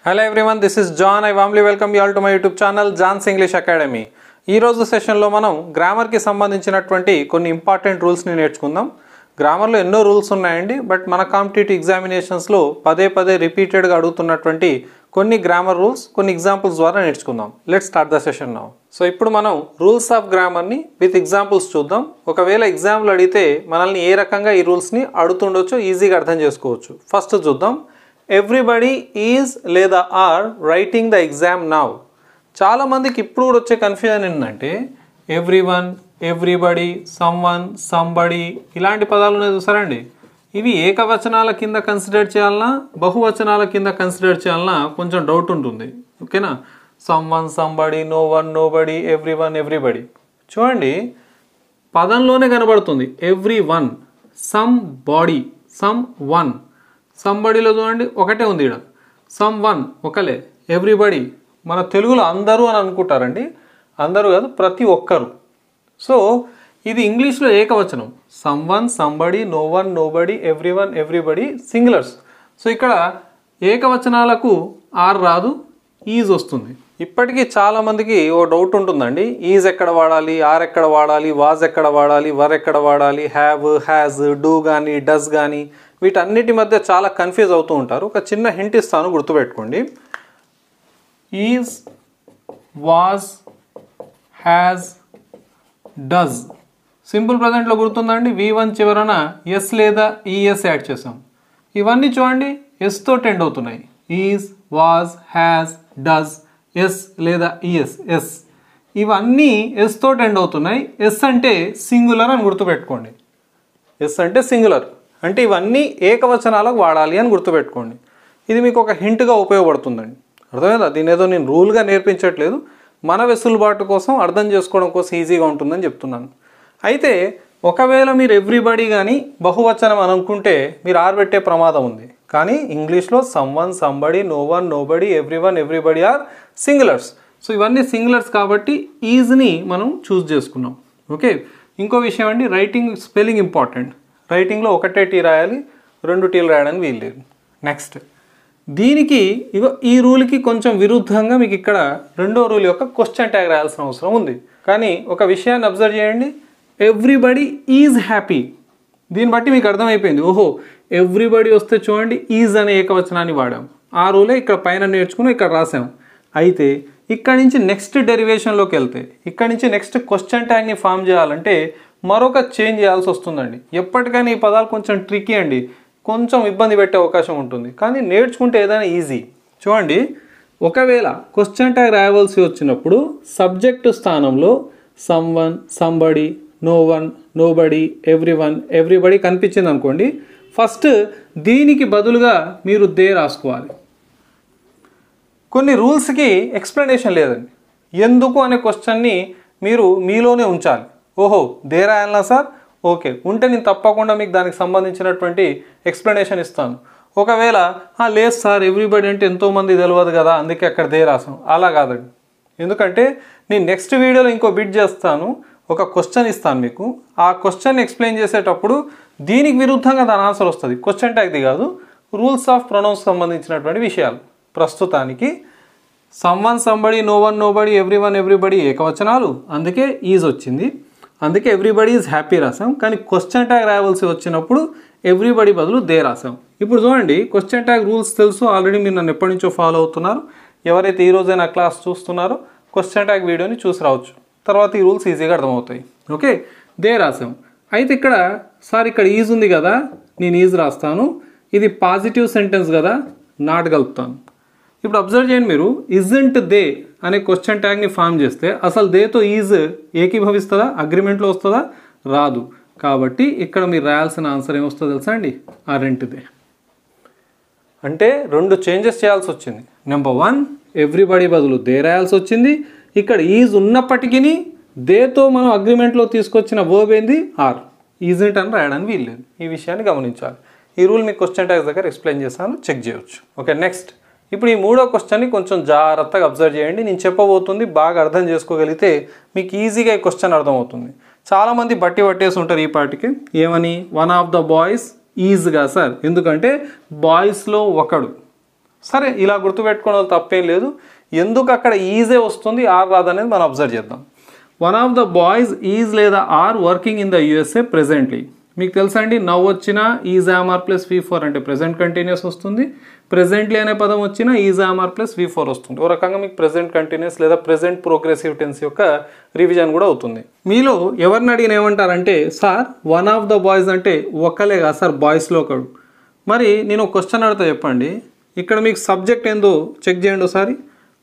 Hello everyone, this is John. I warmly welcome you all to my YouTube channel John's English Academy. ఈ రోజు సెషన్లో మనం గ్రామర్కి సంబంధించినటువంటి కొన్ని ఇంపార్టెంట్ రూల్స్ని నేర్చుకుందాం. గ్రామర్లో ఎన్నో రూల్స్ ఉన్నాయండి, బట్ మన కాంపిటేటివ్ ఎగ్జామినేషన్స్లో పదే రిపీటెడ్గా అడుగుతున్నటువంటి కొన్ని గ్రామర్ రూల్స్ కొన్ని ఎగ్జాంపుల్స్ ద్వారా నేర్చుకుందాం. Let's start the session now. So ఇప్పుడు మనం రూల్స్ ఆఫ్ గ్రామర్ని విత్ ఎగ్జాంపుల్స్ చూద్దాం. ఒకవేళ ఎగ్జామ్లు అడిగితే మనల్ని ఏ రకంగా ఈ రూల్స్ని అడుగుతుండొచ్చో ఈజీగా అర్థం చేసుకోవచ్చు. ఫస్ట్ చూద్దాం. ఎవ్రీబడి ఈజ్ లేదా are writing the exam now. చాలామందికి ఇప్పుడు కూడా వచ్చే కన్ఫ్యూజన్ ఏంటంటే ఎవ్రీవన్, ఎవ్రీబడి, సమ్వన్, సంబడి ఇలాంటి పదాలు ఉన్నాయి చూసారండి. ఇవి ఏకవచనాల కింద కన్సిడర్ చేయాలన్నా బహువచనాల కింద కన్సిడర్ చేయాలన్నా కొంచెం డౌట్ ఉంటుంది. ఓకేనా? Someone, somebody, no one, nobody, everyone, everybody. చూడండి, పదంలోనే కనబడుతుంది everyone, somebody, someone. సంబడిలో చూడండి ఒకటే ఉంది, ఇక్కడ సమ్ వన్ ఒకలే, ఎవ్రీబడి మన తెలుగులో అందరూ అని అనుకుంటారండి. అందరూ కాదు, ప్రతి ఒక్కరు. సో ఇది ఇంగ్లీష్లో ఏకవచనం. Someone, somebody, no one, nobody, everyone, everybody singulars. So ఇక్కడ ఏకవచనాలకు ఆర్ రాదు, ఈజ్ వస్తుంది. ఇప్పటికీ చాలామందికి ఓ డౌట్ ఉంటుందండి, ఈజ్ ఎక్కడ వాడాలి, ఆర్ ఎక్కడ వాడాలి, వాజ్ ఎక్కడ వాడాలి, వర్ ఎక్కడ వాడాలి, హ్యావ్, హ్యాజ్, డూ కానీ డస్ కానీ వీటన్నిటి మధ్య చాలా కన్ఫ్యూజ్ అవుతూ ఉంటారు. ఒక చిన్న హింట్ ఇస్తాను, గుర్తుపెట్టుకోండి. Is, was, has, does simple ప్రజెంట్లో గుర్తుందండి. V1 చివరన ఎస్ లేదా ఈఎస్ యాడ్ చేసాం. ఇవన్నీ చూడండి ఎస్తో ఎండ్ అవుతున్నాయి. Is, was, has, does, S లేదా ఈఎస్, ఎస్ ఇవన్నీ ఎస్తో ఎండ్ అవుతున్నాయి. ఎస్ అంటే సింగులర్ అని గుర్తుపెట్టుకోండి. ఎస్ అంటే సింగులర్, అంటే ఇవన్నీ ఏకవచనాలకు వాడాలి అని గుర్తుపెట్టుకోండి. ఇది మీకు ఒక హింట్గా ఉపయోగపడుతుందండి. అర్థమైందా? దీని ఏదో నేను రూల్గా నేర్పించట్లేదు, మన వెసులుబాటు కోసం అర్థం చేసుకోవడం కోసం ఈజీగా ఉంటుందని చెప్తున్నాను. అయితే ఒకవేళ మీరు ఎవ్రీబడి కానీ బహువచనం అని అనుకుంటే మీరు ఆర్ పెట్టే ప్రమాదం ఉంది. కానీ ఇంగ్లీష్లో someone, somebody, no one, nobody, everyone, everybody are singulars. So ఇవన్నీ సింగులర్స్ కాబట్టి ఈజ్ని మనం చూస్ చేసుకున్నాం. ఓకే, ఇంకో విషయం అండి, రైటింగ్ స్పెల్లింగ్ ఇంపార్టెంట్. రైటింగ్లో ఒకటే టీ రాయాలి, 2 టీలు రాయడానికి వీల్లేదు. నెక్స్ట్, దీనికి ఈ రూల్కి కొంచెం విరుద్ధంగా మీకు ఇక్కడ రెండో రూల్ యొక్క క్వశ్చన్ ట్యాగ్ రాయాల్సిన అవసరం ఉంది. కానీ ఒక విషయాన్ని అబ్జర్వ్ చేయండి, ఎవ్రీబడి ఈజ్ హ్యాపీ. దీన్ని బట్టి మీకు అర్థమైపోయింది, ఓహో ఎవ్రీబడి వస్తే చూడండి ఈజ్ అనే ఏకవచనాన్ని వాడాం. ఆ రూలే ఇక్కడ పైన నేర్చుకుని ఇక్కడ రాసాం. అయితే ఇక్కడ నుంచి నెక్స్ట్ డెరివేషన్లోకి వెళ్తే, ఇక్కడ నుంచి నెక్స్ట్ క్వశ్చన్ ట్యాగ్ని ఫామ్ చేయాలంటే మరొక చేంజ్ చేయాల్సి వస్తుందండి. ఎప్పటికైనా ఈ పదాలు కొంచెం ట్రికీ అండి, కొంచెం ఇబ్బంది పెట్టే అవకాశం ఉంటుంది. కానీ నేర్చుకుంటే ఏదైనా ఈజీ. చూడండి, ఒకవేళ క్వశ్చన్ ట్యాగ్ రాయవలసి వచ్చినప్పుడు సబ్జెక్టు స్థానంలో someone, somebody, no one, nobody, everyone, everybody కనిపించింది అనుకోండి, ఫస్ట్ దీనికి బదులుగా మీరు దే రాసుకోవాలి. కొన్ని రూల్స్కి ఎక్స్ప్లెనేషన్ లేదండి. ఎందుకు అనే క్వశ్చన్ని మీరు మీలోనే ఉంచాలి. ఓహో దే రాయాలనా సార్? ఓకే, ఉంటే నేను తప్పకుండా మీకు దానికి సంబంధించినటువంటి ఎక్స్ప్లెనేషన్ ఇస్తాను. ఒకవేళ లేదు సార్ ఎవ్రీబడి అంటే ఎంతోమంది తెలియదు కదా అందుకే అక్కడ దే రాసాం, అలా కాదండి. ఎందుకంటే నేను నెక్స్ట్ వీడియోలో ఇంకో బిట్ చేస్తాను, ఒక క్వశ్చన్ ఇస్తాను మీకు. ఆ క్వశ్చన్ ఎక్స్ప్లెయిన్ చేసేటప్పుడు దీనికి విరుద్ధంగా దాని ఆన్సర్ వస్తుంది. క్వశ్చన్ ట్యాగ్ది కాదు, రూల్స్ ఆఫ్ ప్రొనౌన్స్ సంబంధించినటువంటి విషయాలు. ప్రస్తుతానికి someone, somebody, no one, nobody, everyone, everybody ఏకవచనాలు, అందుకే ఈజ్ వచ్చింది. అందుకే ఎవ్రీబడి ఈజ్ హ్యాపీ రాసాం. కానీ క్వశ్చన్ ట్యాగ్ రాయవలసి వచ్చినప్పుడు ఎవ్రీబడి బదులు దే రాసాం. ఇప్పుడు చూడండి, క్వశ్చన్ ట్యాగ్ రూల్స్ తెలుసు ఆల్రెడీ, మీరు నన్ను ఎప్పటి నుంచో ఫాలో అవుతున్నారు. ఎవరైతే ఈరోజే నా క్లాస్ చూస్తున్నారో క్వశ్చన్ ట్యాగ్ వీడియోని చూసి రావచ్చు, తర్వాత ఈ రూల్స్ ఈజీగా అర్థమవుతాయి. ఓకే, దే రాసాం. అయితే ఇక్కడ సార్ ఇక్కడ ఈజ్ ఉంది కదా, నేను ఈజ్ రాస్తాను. ఇది పాజిటివ్ సెంటెన్స్ కదా, నాట్ కలుపుతాను. ఇప్పుడు అబ్జర్వ్ చేయండి, మీరు ఇజంట్ దే అనే క్వశ్చన్ ట్యాగ్ని ఫామ్ చేస్తే అసలు దేతో ఈజ్ ఏకీభవిస్తుందా, అగ్రిమెంట్లో వస్తుందా? రాదు. కాబట్టి ఇక్కడ మీరు రాయాల్సిన ఆన్సర్ ఏమొస్తుందో తెలుసా అండి? Aren't they. అంటే 2 చేంజెస్ చేయాల్సి వచ్చింది. నెంబర్ 1, ఎవ్రీబడి బదులు దే రాయాల్సి వచ్చింది. ఇక్కడ ఈజ్ ఉన్నప్పటికీ దేతో మనం అగ్రిమెంట్లో తీసుకొచ్చిన వర్బ్ ఏంది? ఆర్. ఈజంట్ అని రాయడానికి వీల్లేదు. ఈ విషయాన్ని గమనించాలి. ఈ రూల్ మీకు క్వశ్చన్ ట్యాగ్స్ దగ్గర ఎక్స్ప్లెయిన్ చేస్తాను, చెక్ చేయవచ్చు. ఓకే, నెక్స్ట్, ఇప్పుడు ఈ మూడో క్వశ్చన్ని కొంచెం జాగ్రత్తగా అబ్జర్వ్ చేయండి. నేను చెప్పబోతుంది బాగా అర్థం చేసుకోగలిగితే మీకు ఈజీగా ఈ క్వశ్చన్ అర్థమవుతుంది. చాలామంది పట్టేసి ఉంటారు ఈ పాటికి. ఏమని? వన్ ఆఫ్ ద బాయ్స్ ఈజ్గా సార్, ఎందుకంటే బాయ్స్లో ఒకడు. సరే, ఇలా గుర్తుపెట్టుకోవడం తప్పేం లేదు. ఎందుకు అక్కడ ఈజే వస్తుంది, ఆర్ రాదనేది మనం అబ్జర్వ్ చేద్దాం. One of the boys is లేదా are working in the USA presently. మీకు తెలుసా అండి, నవ్ వచ్చిన ఈజ్ ఆర్ ప్లస్ V4 అంటే ప్రెజెంట్ కంటిన్యూస్ వస్తుంది. ప్రెజెంట్లీ అనే పదం వచ్చిన ఈజ్ ఆర్ ప్లస్ V4 వస్తుంది. ఓ రకంగా మీకు ప్రెజెంట్ కంటిన్యూస్ లేదా ప్రెజెంట్ ప్రోగ్రెసివ్ టెన్స్ యొక్క రివిజన్ కూడా అవుతుంది. మీలో ఎవరిని అడిగిన ఏమంటారంటే, sir one of the boys అంటే ఒకలే కాదు సార్, బాయ్స్లో ఒకడు. మరి నేను ఒక క్వశ్చన్ అడుగుతా, చెప్పండి. ఇక్కడ మీకు సబ్జెక్ట్ ఏందో చెక్ చేయండి ఒకసారి.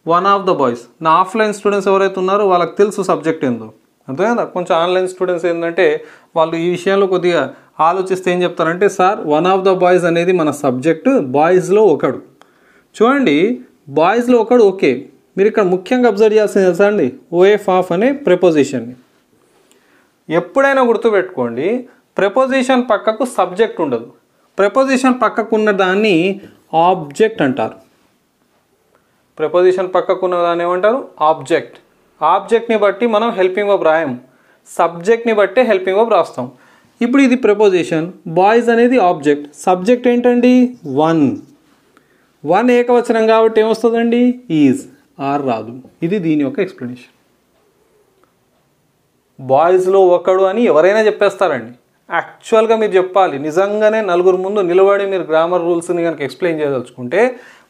One of the boys. నా ఆఫ్లైన్ స్టూడెంట్స్ ఎవరైతే ఉన్నారో వాళ్ళకి తెలుసు సబ్జెక్ట్ ఏందో, అంతేనా? కొంచెం ఆన్లైన్ స్టూడెంట్స్ ఏంటంటే వాళ్ళు ఈ విషయంలో కొద్దిగా ఆలోచిస్తే ఏం చెప్తారంటే, sir one of the boys అనేది మన సబ్జెక్టు, బాయ్స్లో ఒకడు. చూడండి, బాయ్స్లో ఒకడు ఓకే. మీరు ఇక్కడ ముఖ్యంగా అబ్జర్వ్ చేయాల్సింది తెలుసా అండి, ఓఎఫ్ ఆఫ్ అనే ప్రిపోజిషన్ని. ఎప్పుడైనా గుర్తుపెట్టుకోండి, ప్రిపోజిషన్ పక్కకు సబ్జెక్ట్ ఉండదు. ప్రిపోజిషన్ పక్కకు ఉన్న దాన్ని ఆబ్జెక్ట్ అంటారు. ప్రిపోజిషన్ పక్కకు ఉన్న దాన్ని ఏమంటారు? ఆబ్జెక్ట్. ఆబ్జెక్ట్ని బట్టి మనం హెల్పింగ్ వర్బ్ రాయం, సబ్జెక్ట్ని బట్టి హెల్పింగ్ వర్బ్ రాస్తాం. ఇప్పుడు ఇది ప్రిపోజిషన్, బాయ్స్ అనేది ఆబ్జెక్ట్, సబ్జెక్ట్ ఏంటండి? వన్ ఏకవచనం కాబట్టి ఏమొస్తుందండి? ఈజ్. ఆర్ రాదు. ఇది దీని యొక్క ఎక్స్ప్లెనేషన్. బాయ్స్లో ఒకడు అని ఎవరైనా చెప్పేస్తారండి. యాక్చువల్గా మీరు చెప్పాలి, నిజంగానే నలుగురు ముందు నిలబడి మీరు గ్రామర్ రూల్స్ని కనుక ఎక్స్ప్లెయిన్ చేయదలుచుకుంటే,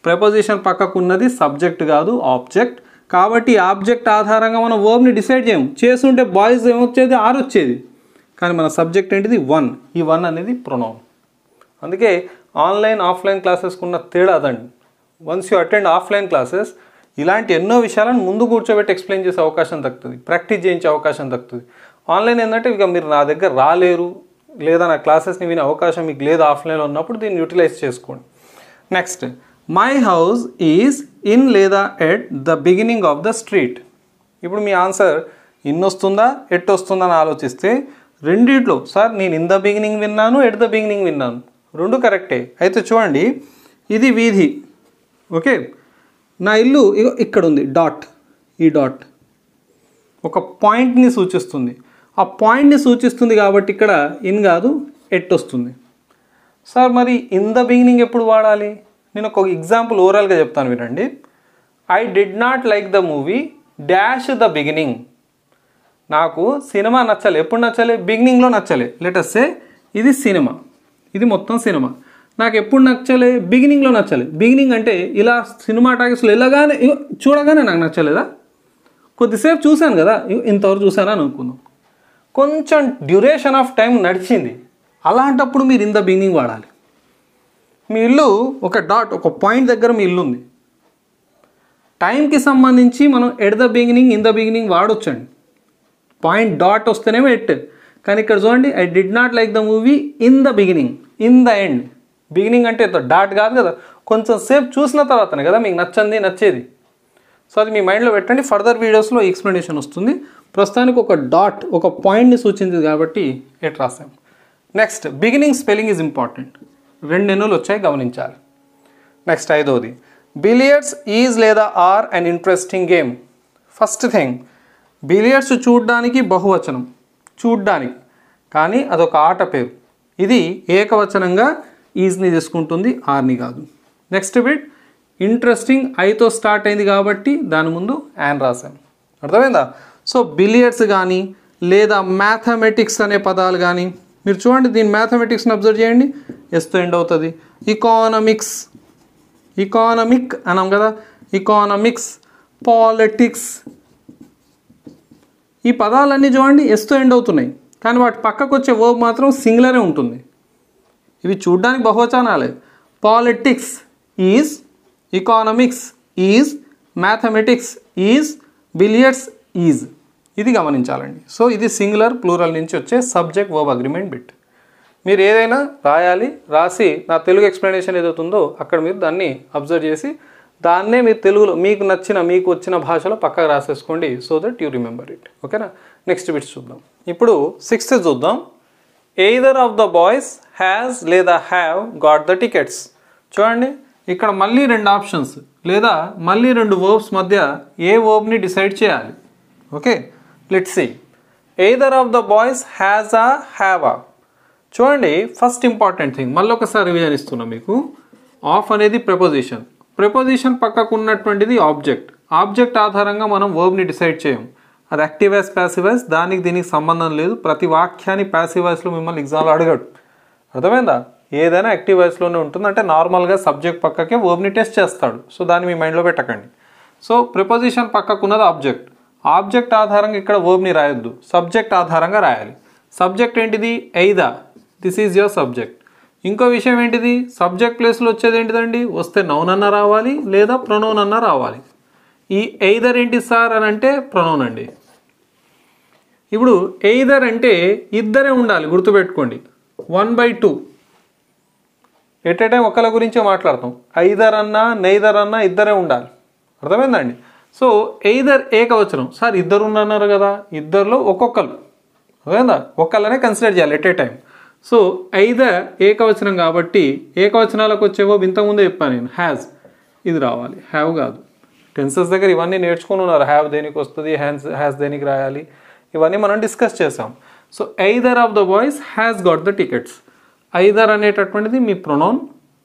ప్రిపోజిషన్ పక్కకున్నది సబ్జెక్ట్ కాదు, ఆబ్జెక్ట్. కాబట్టి ఆబ్జెక్ట్ ఆధారంగా మనం వర్బ్ని డిసైడ్ చేస్తుంటే బాయ్స్ ఏమొచ్చేది? ఆర్ వచ్చేది. కానీ మన సబ్జెక్ట్ ఏంటిది? వన్. ఈ వన్ అనేది ప్రొనౌన్. అందుకే ఆన్లైన్ ఆఫ్లైన్ క్లాసెస్కి ఉన్న తేడా అదండి. Once you attend offline classes, ఇలాంటి ఎన్నో విషయాలను ముందు కూర్చోబెట్టి ఎక్స్ప్లెయిన్ చేసే అవకాశం దక్కుతుంది, ప్రాక్టీస్ చేయించే అవకాశం దక్కుతుంది. ఆన్లైన్ ఏంటంటే ఇక మీరు నా దగ్గర రాలేరు, లేదా నా క్లాసెస్ని వినే అవకాశం మీకు లేదు ఆఫ్లైన్లో ఉన్నప్పుడు, దీన్ని యూటిలైజ్ చేసుకోండి. Next, my house is in లేదా at the beginning of the street. ఇప్పుడు మీ ఆన్సర్ ఇన్ వస్తుందా ఎట్ వస్తుందా అని ఆలోచిస్తే, రెండిట్లో సార్ నేను ఇన్ ద బిగినింగ్ విన్నాను, ఎట్ ద బిగినింగ్ విన్నాను, రెండు కరెక్టే. అయితే చూడండి, ఇది వీధి, ఓకే. నా ఇల్లు ఇక్కడ ఉంది, డాట్. ఈ డాట్ ఒక పాయింట్ని సూచిస్తుంది. ఆ పాయింట్ని సూచిస్తుంది కాబట్టి ఇక్కడ ఇన్ కాదు, ఎట్ వస్తుంది. సార్ మరి ఇన్ ద బిగినింగ్ ఎప్పుడు వాడాలి? నేను ఒక ఎగ్జాంపుల్ ఓవరాల్గా చెప్తాను వినండి. I did not like the movie dash the beginning. నాకు సినిమా నచ్చలే. ఎప్పుడు నచ్చలే? బిగినింగ్లో నచ్చలే. లెటస్ సే ఇది సినిమా, ఇది మొత్తం సినిమా. నాకు ఎప్పుడు నచ్చలే? బిగినింగ్లో నచ్చలే. బిగినింగ్ అంటే ఇలా సినిమా టాకీస్లో వెళ్ళగానే చూడగానే నాకు నచ్చలేదా? కొద్దిసేపు చూశాను కదా, ఇంతవరకు చూసాను అని అనుకుందాం. కొంచెం డ్యూరేషన్ ఆఫ్ టైం నడిచింది, అలాంటప్పుడు మీరు ఇన్ ద బిగినింగ్ వాడాలి. మీ ఇల్లు ఒక డాట్, ఒక పాయింట్ దగ్గర మీ ఇల్లు ఉంది. టైంకి సంబంధించి మనం at the beginning, in the beginning వాడొచ్చండి. పాయింట్ డాట్ వస్తేనేమో ఎట్. కానీ ఇక్కడ చూడండి, I did not like the movie in the beginning, in the end. Beginning అంటే డాట్ కాదు కదా, కొంచెం సేపు చూసిన తర్వాతనే కదా మీకు నచ్చేది. సో అది మీ మైండ్లో పెట్టండి. ఫర్దర్ వీడియోస్లో ఎక్స్ప్లెనేషన్ వస్తుంది. ప్రస్తుతానికి ఒక డాట్, ఒక పాయింట్ని సూచించింది కాబట్టి ఎట్ రాసాం. Next, beginning spelling is important. 2 ఎన్నులు వచ్చాయి, గమనించాలి. నెక్స్ట్, 5వది, బిలియర్డ్స్ ఈజ్ లేదా are an interesting game. First thing, billiards చూడ్డానికి బహువచనం, చూడ్డానికి, కానీ అదొక ఆట పేరు. ఇది ఏకవచనంగా ఈజ్ని తీసుకుంటుంది, ఆర్ని కాదు. నెక్స్ట్ బిట్, ఇంట్రెస్టింగ్ ఐతో స్టార్ట్ అయింది కాబట్టి దాని ముందు యాన్ రాశాను. అర్థమైందా? సో బిలియర్డ్స్ కానీ లేదా మ్యాథమెటిక్స్ అనే పదాలు కానీ మీరు చూడండి, దీని మ్యాథమెటిక్స్ని అబ్జర్వ్ చేయండి, ఎస్తో ఎండ్ అవుతుంది. ఇకానమిక్ అన్నాం కదా, ఇకానమిక్స్, పాలిటిక్స్, ఈ పదాలన్నీ చూడండి ఎస్తో ఎండ్ అవుతున్నాయి, కానీ వాటి పక్కకు వచ్చే వర్బ్ మాత్రం సింగులరే ఉంటుంది. ఇవి చూడ్డానికి బహువచనాలే. Politics is, economics is, mathematics is, billiards is. ఇది గమనించాలండి. సో ఇది సింగులర్ ప్లూరల్ నుంచి వచ్చే సబ్జెక్ట్ వర్బ్ అగ్రిమెంట్ బిట్. మీరు ఏదైనా రాయాలి, రాసి నా తెలుగు ఎక్స్ప్లెనేషన్ ఏదవుతుందో అక్కడ మీరు దాన్ని అబ్జర్వ్ చేసి దాన్నే మీరు తెలుగులో మీకు వచ్చిన భాషలో పక్కకు రాసేసుకోండి, so that you remember it. ఓకేనా? నెక్స్ట్ బిట్స్ చూద్దాం. ఇప్పుడు 6th చూద్దాం. Either of the boys has లేదా హ్యావ్ గాట్ ద టికెట్స్. చూడండి, ఇక్కడ మళ్ళీ 2 ఆప్షన్స్ లేదా మళ్ళీ 2 వర్బ్స్ మధ్య ఏ వర్బ్ని డిసైడ్ చేయాలి. Okay, let's see. Either of the boys has ah, have ah. చూడండి, ఫస్ట్ ఇంపార్టెంట్ థింగ్ మళ్ళీ ఒకసారి రివిజన్ ఇస్తున్నా మీకు. ఆఫ్ అనేది ప్రిపోజిషన్, ప్రిపోజిషన్ పక్కకు ఉన్నటువంటిది ఆబ్జెక్ట్. ఆబ్జెక్ట్ ఆధారంగా మనం వర్బ్ని డిసైడ్ చేయం. అది యాక్టివ్ వాయిస్ ప్యాసివ్ వాయిస్, దానికి దీనికి సంబంధం లేదు. ప్రతి వాక్యాన్ని ప్యాసివ్ వాయిస్లో మిమ్మల్ని ఎగ్జామ్లో అడగడు. అర్థమైందా? ఏదైనా యాక్టివ్ వాయిస్లోనే ఉంటుంది. అంటే నార్మల్గా సబ్జెక్ట్ పక్కకే వర్బ్ని టెస్ట్ చేస్తాడు. సో దాన్ని మీ మైండ్లో పెట్టకండి. సో ప్రిపోజిషన్ పక్కకు ఉన్నది ఆబ్జెక్ట్. ఆబ్జెక్ట్ ఆధారంగా ఇక్కడ వర్బ్ని రాయొద్దు, సబ్జెక్ట్ ఆధారంగా రాయాలి. సబ్జెక్ట్ ఏంటిది? Either. This is your subject. ఇంకో విషయం ఏంటిది? సబ్జెక్ట్ ప్లేస్లో వచ్చేది ఏంటిదండి? వస్తే నౌన్ అన్న రావాలి లేదా ప్రొనౌన్ అన్న రావాలి. ఈ ఎయిదర్ ఏంటి సార్ అని అంటే ప్రొనౌన్ అండి. ఇప్పుడు ఎయిదర్ అంటే ఇద్దరే ఉండాలి, గుర్తుపెట్టుకోండి. 1/2 ఎట్ ఏ టైం ఒకళ్ళ గురించే మాట్లాడతాం. ఐదర్ అన్నా నెయిదర్ అన్నా ఇద్దరే ఉండాలి. అర్థమైందండి? సో ఎయిదర్ ఏకవచనం. సార్ ఇద్దరు ఉన్నారు కదా, ఇద్దరిలో ఒక్కొక్కరు. అర్థమైందా? ఒక్కళ్ళనే కన్సిడర్ చేయాలి at a time. So either ఏకవచనం కాబట్టి ఏకవచనాలకు వచ్చేవో ఇంతకుముందే చెప్పాను నేను. హ్యాజ్ ఇది రావాలి, హ్యావ్ కాదు. టెన్సెస్ దగ్గర ఇవన్నీ నేర్చుకుని ఉన్నారు. హ్యావ్ దేనికి వస్తుంది, హ్యాస్ దేనికి రాయాలి, ఇవన్నీ మనం డిస్కస్ చేసాం. So either of the boys has got the tickets. Either అనేటటువంటిది మీ ప్రొనౌన్.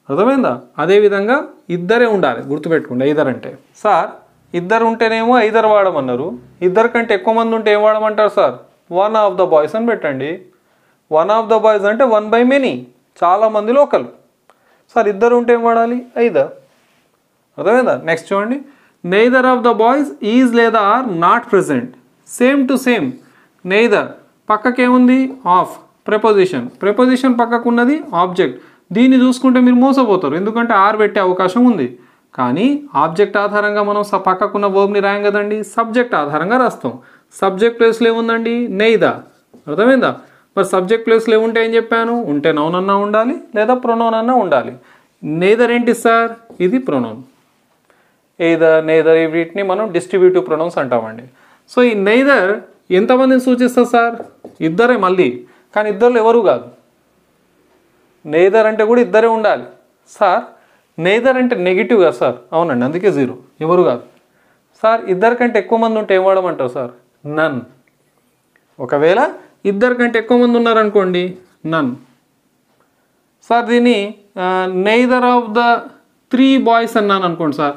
అర్థమైందా? అదేవిధంగా ఇద్దరే ఉండాలి, గుర్తుపెట్టుకోండి. ఐదర్ అంటే సార్ ఇద్దరు ఉంటేనేమో ఐదర్ వాడమన్నారు, ఇద్దరు కంటే ఎక్కువ మంది ఉంటే ఏం వాడమంటారు sir? One of the boys అని పెట్టండి. వన్ ఆఫ్ ద బాయ్స్ అంటే 1/many, చాలా మందిలో ఒకరు. సార్ ఇద్దరు ఉంటే ఏం వాడాలి? ఐదర్. అర్థమైందా? నెక్స్ట్ చూడండి. Neither of the boys is లేదా are not present. Same to same. Neither పక్కకేముంది? ఆఫ్. ప్రిపోజిషన్. ప్రిపోజిషన్ పక్కకు ఉన్నది ఆబ్జెక్ట్. దీన్ని చూసుకుంటే మీరు మోసపోతారు, ఎందుకంటే ఆర్ పెట్టే అవకాశం ఉంది. కానీ ఆబ్జెక్ట్ ఆధారంగా మనం పక్కకున్న వర్బ్ని రాయం కదండి, సబ్జెక్ట్ ఆధారంగా రాస్తాం. సబ్జెక్ట్ ప్లేస్లో ఏముందండి? నెయిదర్. అర్థమైందా? మరి సబ్జెక్ట్ ప్లేస్లో ఏముంటే ఏం చెప్పాను? ఉంటే నౌన్ అన్నా ఉండాలి లేదా ప్రొనౌన్ అన్నా ఉండాలి. నెయిదర్ ఏంటి సార్? ఇది ప్రొనౌన్. ఎయిదర్, నెయిదర్ వీటిని మనం డిస్ట్రిబ్యూటివ్ ప్రొనౌన్స్ అంటామండి. సో ఈ నెయిదర్ ఎంతమందిని సూచిస్తుంది సార్? ఇద్దరే మళ్ళీ, కానీ ఇద్దరు ఎవరు కాదు. నెయిదర్ అంటే కూడా ఇద్దరే ఉండాలి. సార్ నెయిదర్ అంటే నెగిటివ్ కదా సార్? అవునండి, అందుకే 0. ఎవరు కాదు. సార్ ఇద్దరి కంటే ఎక్కువ మంది ఉంటే ఏం వాడమంటారు సార్? నన్. ఒకవేళ ఇద్దరి కంటే ఎక్కువ మంది ఉన్నారనుకోండి, నన్. సార్ దీన్ని నెయిదర్ ఆఫ్ ద 3 బాయ్స్ అన్నాను అనుకోండి సార్,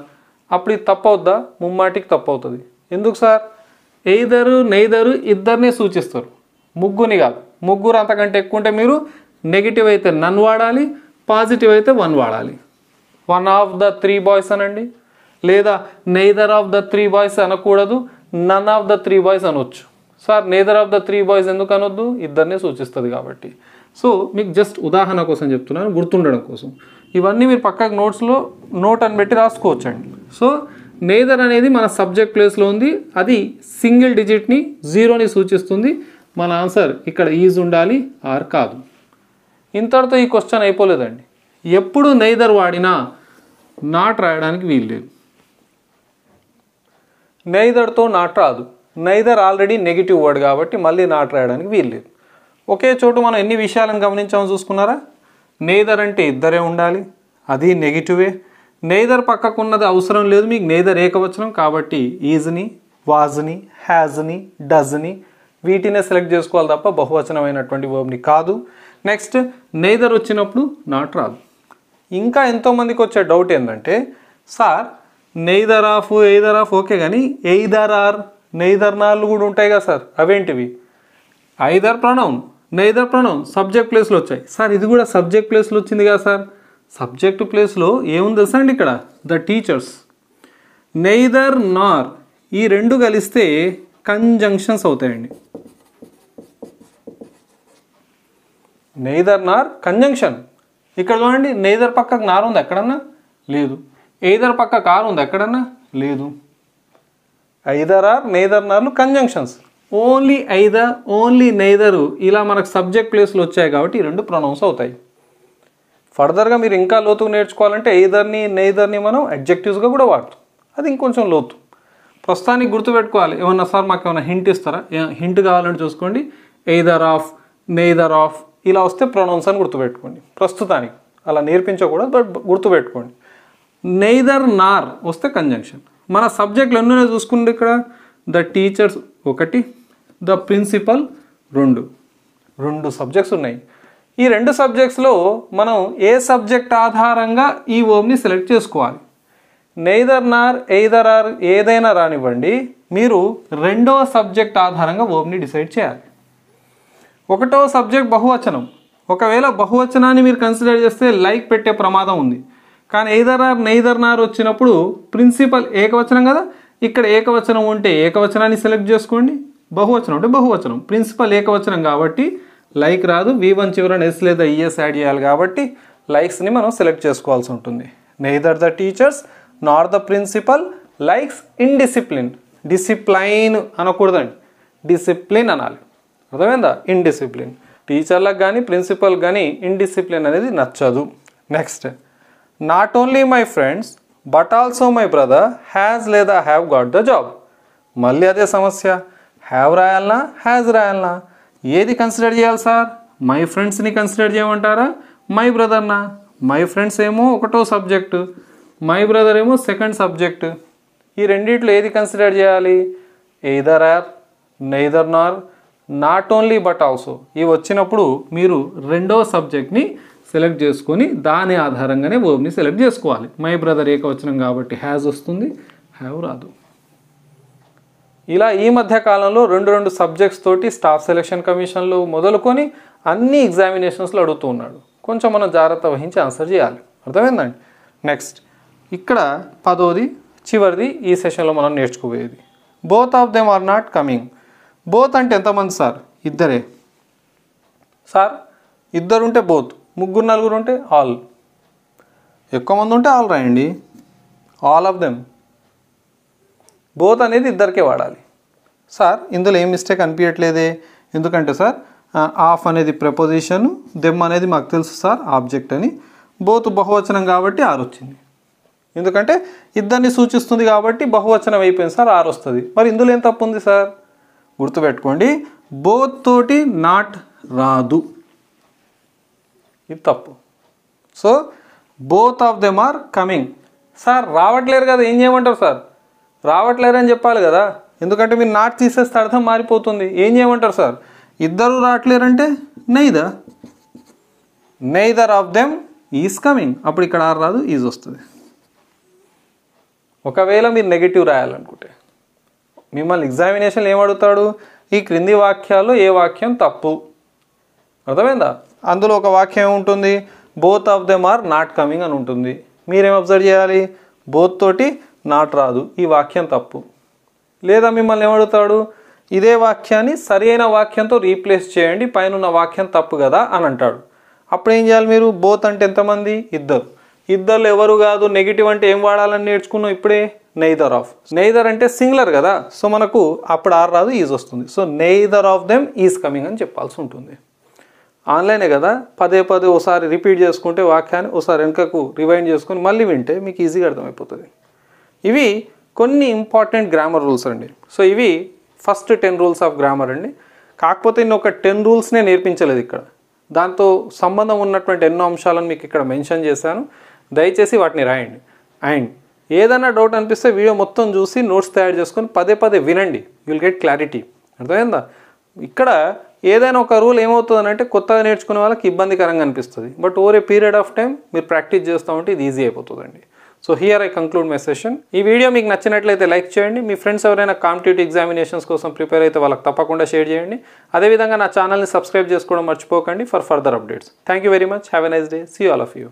అప్పుడు ఇది తప్పు అవుద్దా? ముమ్మాటికి తప్పు అవుతుంది. ఎందుకు సార్? ఎయిదరు నెయిదరు ఇద్దరినే సూచిస్తారు, ముగ్గుని కాదు. ముగ్గురు అంతకంటే ఎక్కువ ఉంటే మీరు నెగిటివ్ అయితే నన్ వాడాలి, పాజిటివ్ అయితే 1 వాడాలి. 1 ఆఫ్ ద 3 బాయ్స్ అనండి, లేదా నెయిదర్ ఆఫ్ ద 3 బాయ్స్ అనకూడదు, నన్ ఆఫ్ ద 3 బాయ్స్ అనొచ్చు. Sir neither of the 3 boys ఎందుకు అనొద్దు? ఇద్దరినే సూచిస్తుంది కాబట్టి. సో మీకు జస్ట్ ఉదాహరణ కోసం చెప్తున్నాను, గుర్తుండడం కోసం. ఇవన్నీ మీరు పక్కకు నోట్స్లో నోట్ అని పెట్టి రాసుకోవచ్చండి. సో నెయిదర్ అనేది మన సబ్జెక్ట్ ప్లేస్లో ఉంది, అది సింగిల్ డిజిట్ని 0ని సూచిస్తుంది. మన ఆన్సర్ ఇక్కడ ఈజ్ ఉండాలి, ఆర్ కాదు. ఇంతటితో ఈ క్వశ్చన్ అయిపోలేదండి. ఎప్పుడు నెయిదర్ వాడినా నాట్ రాయడానికి వీలు లేదు. నెయిదర్తో నాట్ రాదు. నెయిదర్ ఆల్రెడీ నెగిటివ్ వర్డ్ కాబట్టి మళ్ళీ నాట్ రాయడానికి వీలు లేదు. ఒకే చోటు మనం ఎన్ని విషయాలను గమనించామో చూసుకున్నారా? నెయిదర్ అంటే ఇద్దరే ఉండాలి, అది నెగిటివే. నెయిదర్ పక్కకున్నది అవసరం లేదు మీకు, నెయిదర్ ఏకవచనం కాబట్టి ఈజ్ని, వాజ్ని, హ్యాజ్ని, డజ్ని వీటినే సెలెక్ట్ చేసుకోవాలి తప్ప బహువచనమైనటువంటి వర్బ్ని కాదు. నెక్స్ట్ నెయిదర్ వచ్చినప్పుడు నాట్ రాదు. ఇంకా ఎంతోమందికి వచ్చే డౌట్ ఏంటంటే, sir neither of either of okay, కానీ ఎయిదర్ ఆర్ నెయిదర్ నార్లు కూడా ఉంటాయి కదా సార్, అవేంటివి? Either pronoun, neither pronoun subject ప్లేస్లో వచ్చాయి. సార్ ఇది కూడా సబ్జెక్ట్ ప్లేస్లో వచ్చింది కదా సార్? సబ్జెక్ట్ ప్లేస్లో ఏముంది తెలుసా అండి? ఇక్కడ ద టీచర్స్. నెయిదర్ నార్ ఈ రెండు కలిస్తే కంజంక్షన్స్ అవుతాయండి. నెయిదర్ నార్ కంజంక్షన్. ఇక్కడ చూడండి, నెయిదర్ పక్కకు నార్ ఉంది ఎక్కడన్నా? లేదు. ఎయిదర్ పక్క కార్ ఉంది ఎక్కడన్నా? లేదు. ఐదర్ ఆర్ నెయిదర్ నార్లు conjunctions. Only either, only neither ఇలా మనకు సబ్జెక్ట్ ప్లేస్లో వచ్చాయి కాబట్టి ఈ రెండు ప్రొనౌన్స్ అవుతాయి. ఫర్దర్గా మీరు ఇంకా లోతుగా నేర్చుకోవాలంటే ఎయిదర్ని నెయిదర్ని మనం అడ్జెక్టివ్స్గా కూడా వాడతాం, అది ఇంకొంచెం లోతు. ప్రస్తుతానికి గుర్తుపెట్టుకోవాలి. ఏమన్నా సార్ మాకు ఏమైనా హింట్ ఇస్తారా? హింట్ కావాలంటే చూసుకోండి, ఎయిదర్ ఆఫ్, నెయిదర్ ఆఫ్ ఇలా వస్తే ప్రొనౌన్స్ అని గుర్తుపెట్టుకోండి. ప్రస్తుతానికి అలా నేర్పించకూడదు, బట్ గుర్తుపెట్టుకోండి. నెయిదర్ నార్ వస్తే కంజంక్షన్. మన సబ్జెక్టులు ఎన్నో చూసుకుంటే ఇక్కడ ద టీచర్స్ ఒకటి, ద ప్రిన్సిపల్ రెండు సబ్జెక్ట్స్ ఉన్నాయి. ఈ రెండు సబ్జెక్ట్స్లో మనం ఏ సబ్జెక్ట్ ఆధారంగా ఈ వర్బ్ని సెలెక్ట్ చేసుకోవాలి. నెయిదర్ నార్ ఎయిదర్ ఆర్ ఏదైనా రానివ్వండి, మీరు రెండవ సబ్జెక్ట్ ఆధారంగా వర్బ్ని డిసైడ్ చేయాలి. ఒకటవ సబ్జెక్ట్ బహువచనం. ఒకవేళ బహువచనాన్ని మీరు కన్సిడర్ చేస్తే లైక్ పెట్టే ప్రమాదం ఉంది. కానీ ఎయిదర్ ఆర్ నెయిదర్ నార్ వచ్చినప్పుడు ప్రిన్సిపల్ ఏకవచనం కదా, ఇక్కడ ఏకవచనం ఉంటే ఏకవచనాన్ని సెలెక్ట్ చేసుకోండి, బహువచనం అంటే బహువచనం. ప్రిన్సిపల్ ఏకవచనం కాబట్టి లైక్ రాదు, V1 చివరన ఎస్ లేదా ఈఎస్ యాడ్ చేయాలి కాబట్టి లైక్స్ని మనం సెలెక్ట్ చేసుకోవాల్సి ఉంటుంది. Neither the teachers nor the principal likes indiscipline. Discipline అనకూడదండి, డిసిప్లిన్ అనాలి. అర్థమైందా? ఇన్డిసిప్లిన్. టీచర్లకు కానీ ప్రిన్సిపల్ కానీ ఇన్డిసిప్లిన్ అనేది నచ్చదు. Next, not only my friends but also my brother has లేదా హ్యావ్ గాట్ ద జాబ్. మళ్ళీ అదే సమస్య, హ్యావ్ రాయాలనా హ్యాజ్ రాయాలనా? ఏది కన్సిడర్ చేయాలి సార్? మై ఫ్రెండ్స్ని కన్సిడర్ చేయమంటారా మై బ్రదర్నా? మై ఫ్రెండ్స్ ఏమో ఒకటో సబ్జెక్టు, మై బ్రదర్ ఏమో సెకండ్ సబ్జెక్టు. ఈ రెండిట్లో ఏది కన్సిడర్ చేయాలి? Either or, neither Nar, not only but also. ఇవి వచ్చినప్పుడు మీరు రెండవ సబ్జెక్ట్ని సెలెక్ట్ చేసుకొని దాని ఆధారంగానే వర్బ్ని సెలెక్ట్ చేసుకోవాలి. మై బ్రదర్ ఏకవచనం కాబట్టి హ్యాజ్ వస్తుంది, హ్యావ్ రాదు. ఇలా ఈ మధ్య కాలంలో రెండు సబ్జెక్ట్స్ తోటి స్టాఫ్ సెలక్షన్ కమిషన్లు మొదలుకొని అన్ని ఎగ్జామినేషన్స్లో అడుగుతూ ఉన్నాడు. కొంచెం మనం జాగ్రత్త వహించి ఆన్సర్ చేయాలి. అర్థమైందండి? నెక్స్ట్, ఇక్కడ 10వ చివరిది ఈ సెషన్లో మనం నేర్చుకోబోయేది, both of them are not coming. Both అంటే ఎంతమంది సార్? ఇద్దరే సార్. ఇద్దరుంటే బోత్, ముగ్గురు నలుగురు ఉంటే ఆల్, ఎక్కువ మంది ఉంటే ఆల్ రాయండి. All of them. బోత్ అనేది ఇద్దరికే వాడాలి. సార్ ఇందులో ఏం మిస్టేక్ అనిపించట్లేదే, ఎందుకంటే సార్ ఆఫ్ అనేది ప్రపోజిషన్, దెమ్ అనేది మాకు తెలుసు సార్ ఆబ్జెక్ట్ అని, బోత్ బహువచనం కాబట్టి ఆర్ వచ్చింది. ఎందుకంటే ఇద్దరిని సూచిస్తుంది కాబట్టి బహువచనం అయిపోయింది సార్, ఆర్ వస్తుంది. మరి ఇందులో ఏం తప్పు ఉంది సార్? గుర్తుపెట్టుకోండి, బోత్ తోటి నాట్ రాదు, ఇది తప్పు. So both of them are coming. Sir రావట్లేరు కదా, ఏం చేయమంటారు సార్? రావట్లేరు అని చెప్పాలి కదా, ఎందుకంటే మీరు నాట్ తీసేస్తే అర్థం మారిపోతుంది. ఏం చేయమంటారు సార్? ఇద్దరు రావట్లేరంటే neither of them is coming. అప్పుడు ఇక్కడ ఆర్ రాదు, ఈజ్ వస్తుంది. ఒకవేళ మీరు నెగిటివ్ రాయాలనుకుంటే మిమ్మల్ని ఎగ్జామినేషన్లో ఏమడుగుతాడు? ఈ క్రింది వాక్యాల్లో ఏ వాక్యం తప్పు? అర్థమైందా? అందులో ఒక వాక్యం ఏముంటుంది? Both of them are not coming అని ఉంటుంది. మీరేం అబ్జర్వ్ చేయాలి? బోత్ తోటి నాట్ రాదు, ఈ వాక్యం తప్పు. లేదా మిమ్మల్ని ఏమడుగుతాడు? ఇదే వాక్యాన్ని సరి అయిన వాక్యంతో రీప్లేస్ చేయండి, పైన ఉన్న వాక్యం తప్పు కదా అని అంటాడు. అప్పుడు ఏం చేయాలి మీరు? బోత్ అంటే ఎంతమంది? ఇద్దరు. ఇద్దరు ఎవరు కాదు, నెగిటివ్ అంటే ఏం వాడాలని నేర్చుకున్నాం ఇప్పుడే, నెయిదర్ ఆఫ్. నెయిదర్ అంటే సింగులర్ కదా, సో మనకు అప్పుడు ఆర్ రాదు, ఈజ్ వస్తుంది. So neither of them is coming అని చెప్పాల్సి ఉంటుంది. ఆన్లైనే కదా, పదే ఒకసారి రిపీట్ చేసుకుంటే వాక్యాన్ని ఒకసారి వెనుకకు రివైండ్ చేసుకొని మళ్ళీ వింటే మీకు ఈజీగా అర్థమైపోతుంది. ఇవి కొన్ని ఇంపార్టెంట్ గ్రామర్ రూల్స్ అండి. సో ఇవి ఫస్ట్ 10 రూల్స్ ఆఫ్ గ్రామర్ అండి. కాకపోతే నేను ఒక 10 రూల్స్నే నేర్పించలేదు ఇక్కడ, దాంతో సంబంధం ఉన్నటువంటి ఎన్నో అంశాలను మీకు ఇక్కడ మెన్షన్ చేశాను. దయచేసి వాటిని రాయండి. అండ్ ఏదైనా డౌట్ అనిపిస్తే వీడియో మొత్తం చూసి నోట్స్ తయారు చేసుకొని పదే వినండి, యూ విల్ గెట్ క్లారిటీ. అర్థమైందా? ఇక్కడ ఏదైనా ఒక రూల్ ఏమవుతుంది అంటే కొత్తగా నేర్చుకునే వాళ్ళకి ఇబ్బందికరంగా అనిపిస్తుంది, but over a period of time మీరు ప్రాక్టీస్ చేస్తూ ఉంటే ఇది ఈజీ అయిపోతుందండి. So here I conclude my session. ఈ వీడియో మీకు నచ్చినట్లయితే లైక్ చేయండి. మీ ఫ్రెండ్స్ ఎవరైనా కాంపిటేటివ్ ఎగ్జామినేషన్స్ కోసం ప్రిపేర్ అయితే వాళ్ళకి తప్పకుండా షేర్ చేయండి. అదేవిధంగా నా ఛానల్ని సబ్స్క్రైబ్ చేసుకోవడం మర్చిపోకండి for further updates. Thank you very much. Have a nice day. See all of you.